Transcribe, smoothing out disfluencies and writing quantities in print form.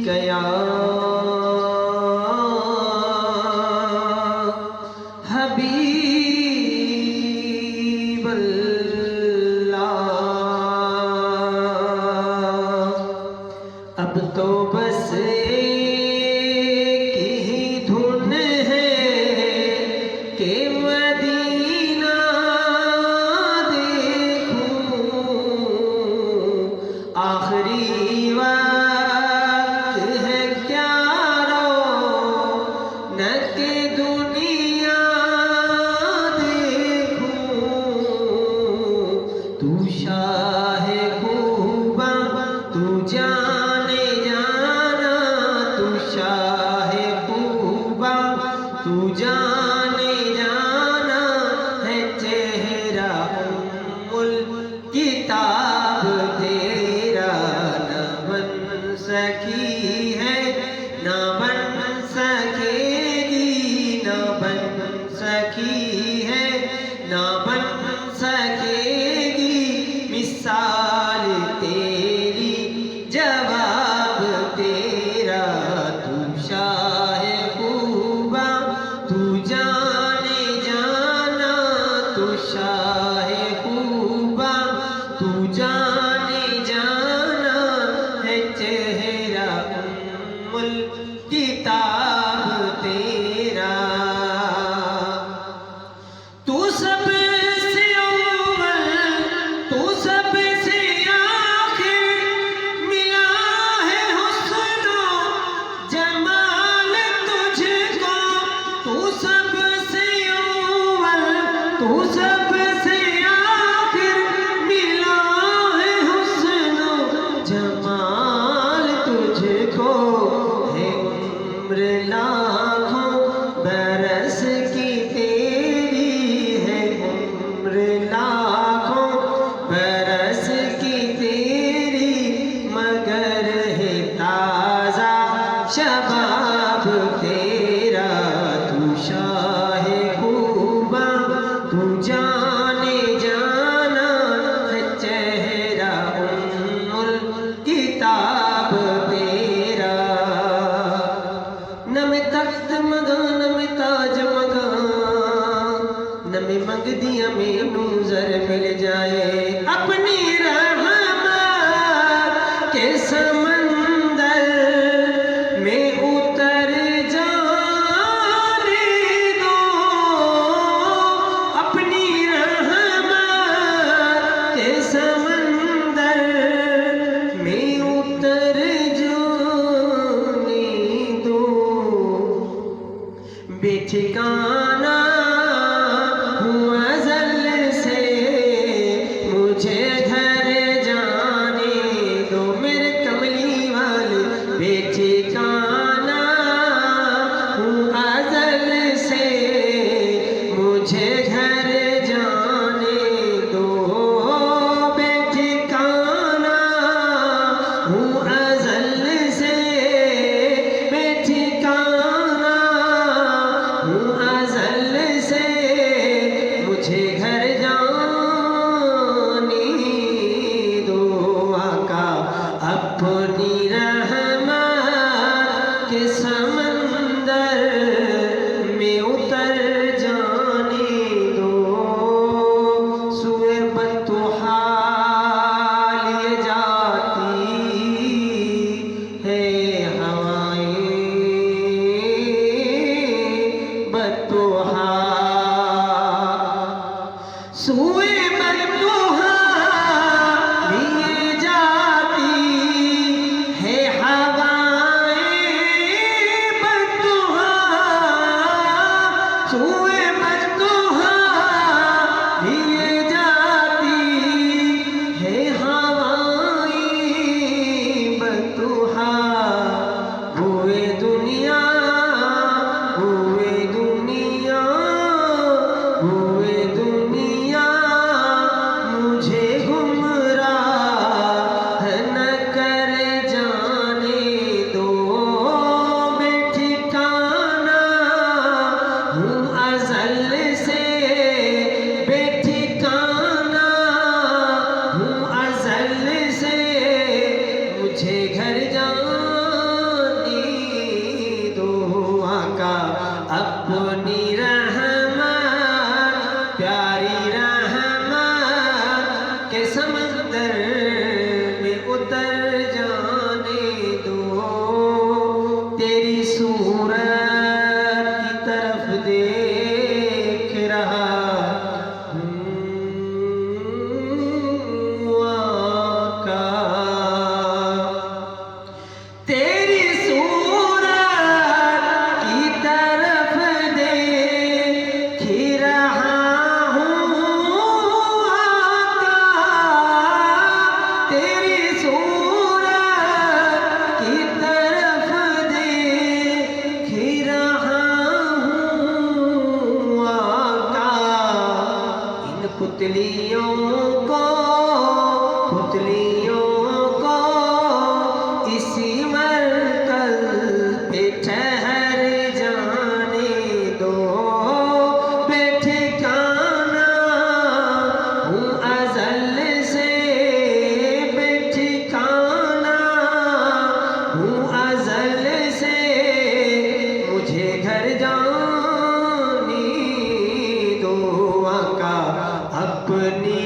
या हबीब अल्लाह। अब तो बस एक ही धुन है कि मदीना देखूं। आखिरी वक्त है क्या रौनक दुनिया देखूं। तू शाह खूबा तू जाने जाना, तू शाह खूबा तू जाने जाना है। चेहरा उम्मुल किताब तेरा न बन सकी है, न बन सकेगी, न बन सकी है, न बन सकेगी। मिसाल तेरी जवाब तेरा, तू शाह खूबा तू जाने जाना, तू शाह खूबा तू जाने जाना है। चेहरा उम्मुल किताब तेरा। तू सबसे अव्वल तू सबसे आखिर, मिला है हुस्न जमाल तुझको। तू सबसे अव्वल तू सबसे आखिर, मिला है हुस्न जमाल तुझको। है उम्र लाखों बरस की तेरी, है उम्र लाखों बरस की तेरी, मगर है ताजा शबाब तेरा। तू शाह खूबा तू जाने जाना है। चेहरा उम्मुल किताब तेरा। न में तख्त मगा न में ताज मगा, न में मंगदिया में नूज़र मिल जाए। अपनी रहमत के समंदर में उतर जाने दो। अपनी रहमत के समंदर में उतर जाने दो। बेठिकाना हूँ अज़ल से, मुझे घर जाने दो। मेरे कमली वाले बेठिकाना हूँ अज़ल से, मुझे घर जाने दो। बेठिकाना हूँ अज़ल से, बेठिकाना हूँ अज़ल से, मुझे घर जाने दो। आका अपनी रहमत के समंदर में उतर जाने दो। सुए बतुहा लिए जाती है हवाएं, बतुहा सुए बतुहा लिए जाती है हवाएं, बतुहा सुए बतुहा लिए जाती है हवाएं, बतुहा। हुए दुनिया हुए दुनिया हुए दुनिया, मुझे गुमराह न कर जाने दो। बेठिकाना हूँ अज़ल से, बेठिकाना हूँ अज़ल से, मुझे घर जाने अपनी